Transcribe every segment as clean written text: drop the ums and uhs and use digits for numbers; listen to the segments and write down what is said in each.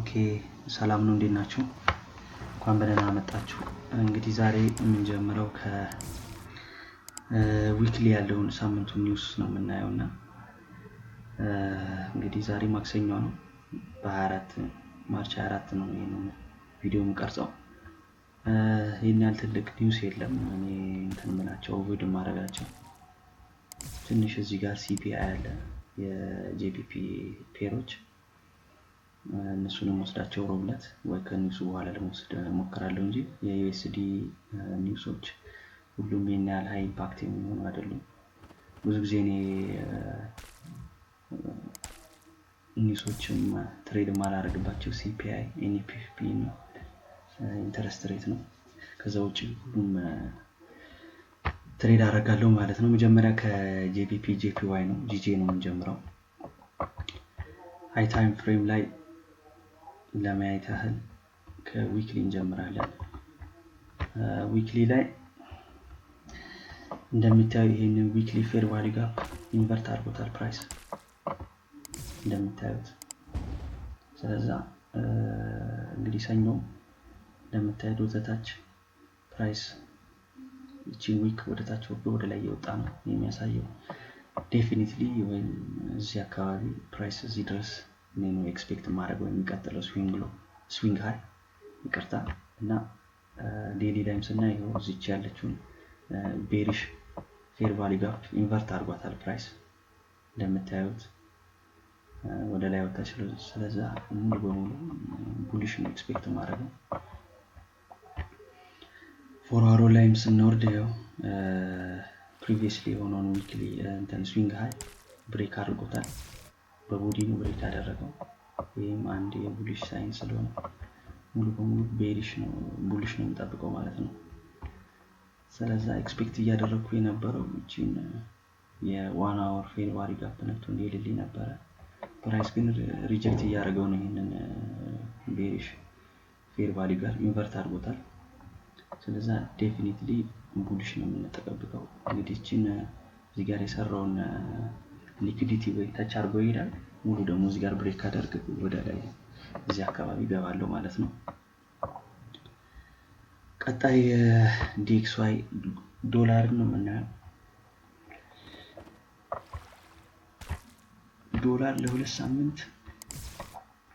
ኦኬ ሰላም ነው፣ እንዴት ናችሁ? እንኳን በደህና መጣችሁ። እንግዲህ ዛሬ የምንጀምረው ከዊክሊ ያለውን ሳምንቱን ኒውስ ነው የምናየውና እንግዲህ ዛሬ ማክሰኞ ነው፣ በ24 ማርች 24 ነው ይሄንን ቪዲዮ የምቀርጸው። ይሄን ያህል ትልቅ ኒውስ የለም። እኔ እንትን የምላቸው ቪዲዮ ማድረጋቸው ትንሽ እዚህ ጋር ሲፒአይ አለ፣ የጄፒፒ ፔሮች እነሱንም ወስዳቸው ሮብለት ወይ ከኒውሱ በኋላ ለመውሰድ ሞክራለሁ እንጂ የዩኤስዲ ኒውሶች ሁሉም ይሄን ያህል ሃይ ኢምፓክት የሚሆኑ አይደሉም። ብዙ ጊዜ እኔ ኒውሶችም ትሬድ ማላደርግባቸው ሲፒአይ፣ ኤንፒፒ እና ኢንተረስት ሬት ነው። ከዛ ውጪ ሁሉም ትሬድ አደርጋለሁ ማለት ነው። መጀመሪያ ከጄፒፒ ጄፒዋይ ነው ጂጄ ነው የምንጀምረው። ሃይ ታይም ፍሬም ላይ ለማየት ያህል ከዊክሊ እንጀምራለን። ዊክሊ ላይ እንደምታዩ ይሄንን ዊክሊ ፌር ቫልዩ ጋፕ ኢንቨርት አድርጎታል ፕራይስ እንደምታዩት። ስለዛ እንግዲህ ሰኞ እንደምታዩት ወደታች ፕራይስ እቺ ዊክ ወደታች ወደ ላይ እየወጣ ነው የሚያሳየው። ዴፊኒትሊ ወይም እዚህ አካባቢ ፕራይስ እዚህ ድረስ ነው ኤክስፔክት ማድረገው የሚቀጥለው ስዊንግ ሃይ ይቅርታ። እና ዴሊ ላይም ስናየው እዚች ያለችውን ቤሪሽ ፌር ቫልዩ ጋፕ ኢንቨርት አድርጓታል ፕራይስ እንደምታዩት ወደ ላይ ወጣች። ስለዛ ሙሉ በሙሉ ቡሊሽ ነው ኤክስፔክት ማድረገው። ፎርዋርድ ላይም ስንወርድ ያው ፕሪቪየስሊ የሆነውን ዊክሊ እንትን ስዊንግ ሃይ ብሬክ አድርጎታል። በቦዲ ነው ብሬክ ያደረገው። ይሄም አንድ የቡሊሽ ሳይን ስለሆነ ሙሉ በሙሉ ቤሪሽ ነው ቡሊሽ ነው የሚጠብቀው ማለት ነው። ስለዛ ኤክስፔክት እያደረኩ የነበረው እቺን የዋን አወር ፌር ቫልዩ ጋፕ ነክቶ እንዲልልኝ ነበረ። ፕራይስ ግን ሪጀክት እያደረገው ነው ይሄንን ቤሪሽ ፌር ቫልዩ ጋር ኢንቨርት አድርጎታል። ስለዛ ዴፊኒትሊ ቡሊሽ ነው የምንጠብቀው። እንግዲህ እቺን እዚህ ጋር የሰራውን ሊኩዲቲ ወይ ታች አድርጎ ይሄዳል። ሙሉ ደግሞ እዚህ ጋር ብሬክ አደርግ ወደ ላይ እዚህ አካባቢ ገባለው ማለት ነው። ቀጣይ ዲኤክስዋይ ዶላር ነው የምናየው። ዶላር ለሁለት ሳምንት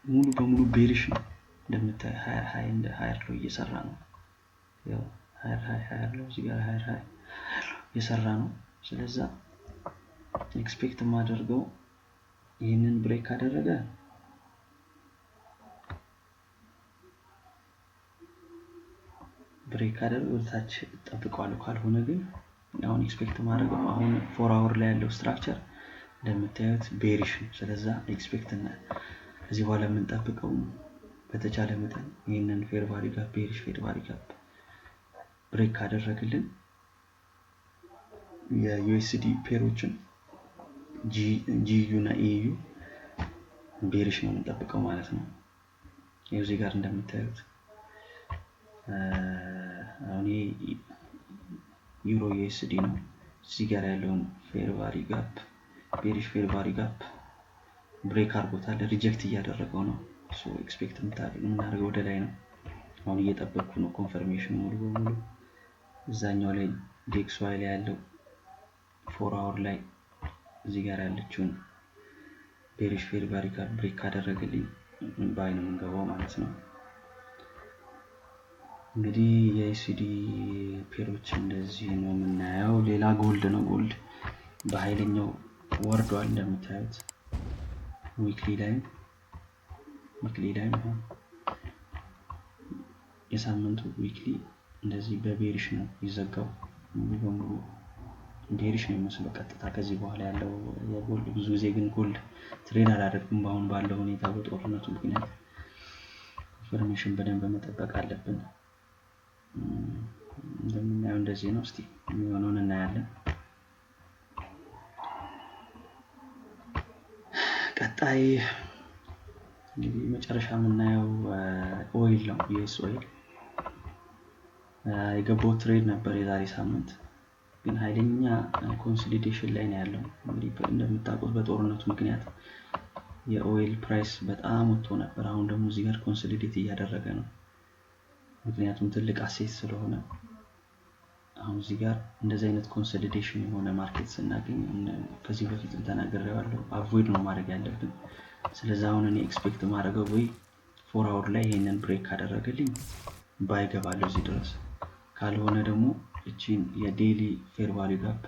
ሙሉ በሙሉ ቤሪሽ ነው እንደምታዩ። ሃይ እንደ ሃየር ሎ እየሰራ ነው። ያው ሃየር ሎ እዚህ ጋር ሃየር እየሰራ ነው። ስለዛ ኤክስፔክት ማደርገው ይሄንን ብሬክ ካደረገ ወደታች ጠብቀዋለሁ። ካልሆነ ግን አሁን ኤክስፔክት ማድረገው አሁን 4 አወር ላይ ያለው ስትራክቸር እንደምታዩት ቤሪሽ ነው። ስለዛ ኤክስፔክት ከዚህ በኋላ የምንጠብቀው በተቻለ መጠን ይሄንን ፌር ቫልዩ ጋፕ ቤሪሽ ፌር ቫልዩ ጋፕ ብሬክ ካደረገልን የዩኤስዲ ፔሮችን ጂዩ እና ኢዩ ቤሪሽ ነው የምንጠብቀው ማለት ነው። ይሄው እዚህ ጋር እንደምታዩት አሁን ዩሮ ዩኤስዲ ነው። እዚህ ጋር ያለውን ፌር ቫልዩ ጋፕ ቤሪሽ ፌር ቫልዩ ጋፕ ብሬክ አድርጎታል። ሪጀክት እያደረገው ነው። ሶ ኤክስፔክት የምናደርገው ወደ ላይ ነው። አሁን እየጠበቅኩ ነው ኮንፈርሜሽን ሙሉ በሙሉ። እዛኛው ላይ ዲኤክስዋይ ላይ ያለው 4 አወር ላይ እዚህ ጋር ያለችውን ቤሪሽ ፌር ቫልዩ ጋፕ ብሬክ ካደረገልኝ ባይ ነው የምንገባው ማለት ነው። እንግዲህ የዩኤስዲ ፔሮች እንደዚህ ነው የምናየው። ሌላ ጎልድ ነው። ጎልድ በኃይለኛው ወርዷል እንደምታዩት። ዊክሊ ላይ የሳምንቱ ዊክሊ እንደዚህ በቤሪሽ ነው ይዘጋው። ሙሉ በሙሉ ቤሪሽ ነው የሚመስለው ቀጥታ። ከዚህ በኋላ ያለው የጎልድ ብዙ ጊዜ ግን ጎልድ ትሬድ አላደርግም በአሁን ባለው ሁኔታ በጦርነቱ ምክንያት። ኢንፎርሜሽን በደንብ መጠበቅ አለብን። እንደምናየው እንደዚህ ነው። እስቲ የሚሆነውን እናያለን። ቀጣይ እንግዲህ መጨረሻ የምናየው ኦይል ነው። ዩኤስ ኦይል የገባው ትሬድ ነበር የዛሬ ሳምንት፣ ግን ኃይለኛ ኮንሶሊዴሽን ላይ ነው ያለው። እንግዲህ እንደምታውቁት በጦርነቱ ምክንያት የኦይል ፕራይስ በጣም ወጥቶ ነበር። አሁን ደግሞ እዚህ ጋር ኮንሶሊዴት እያደረገ ነው፣ ምክንያቱም ትልቅ አሴት ስለሆነ። አሁን እዚህ ጋር እንደዚህ አይነት ኮንሶሊዴሽን የሆነ ማርኬት ስናገኝ ከዚህ በፊት ተናግሬዋለሁ፣ አቮይድ ነው ማድረግ ያለብን። ስለዚህ አሁን እኔ ኤክስፔክት ማድረገው ወይ 4 አወር ላይ ይሄንን ብሬክ ካደረገልኝ ባይገባለሁ እዚህ ድረስ፣ ካልሆነ ደግሞ እቺን የዴይሊ ፌር ቫልዩ ጋፕ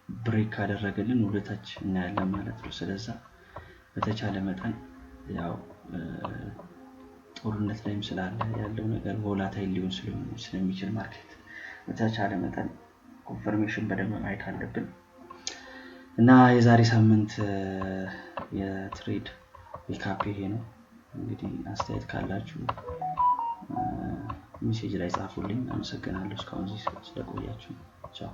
ብሬክ ካደረገልን ወደታች እናያለን ማለት ነው። ስለዚህ በተቻለ መጠን ያው ጦርነት ላይም ስላለ ያለው ነገር ቮላታይል ሊሆን ስለሚችል ማርኬት በተቻለ መጠን ኮንፈርሜሽን በደንብ ማየት አለብን። እና የዛሬ ሳምንት የትሬድ ሪካፕ ይሄ ነው። እንግዲህ አስተያየት ካላችሁ ሜሴጅ ላይ ጻፉልኝ። አመሰግናለሁ እስካሁን እዚህ ስለቆያችሁ። ቻው።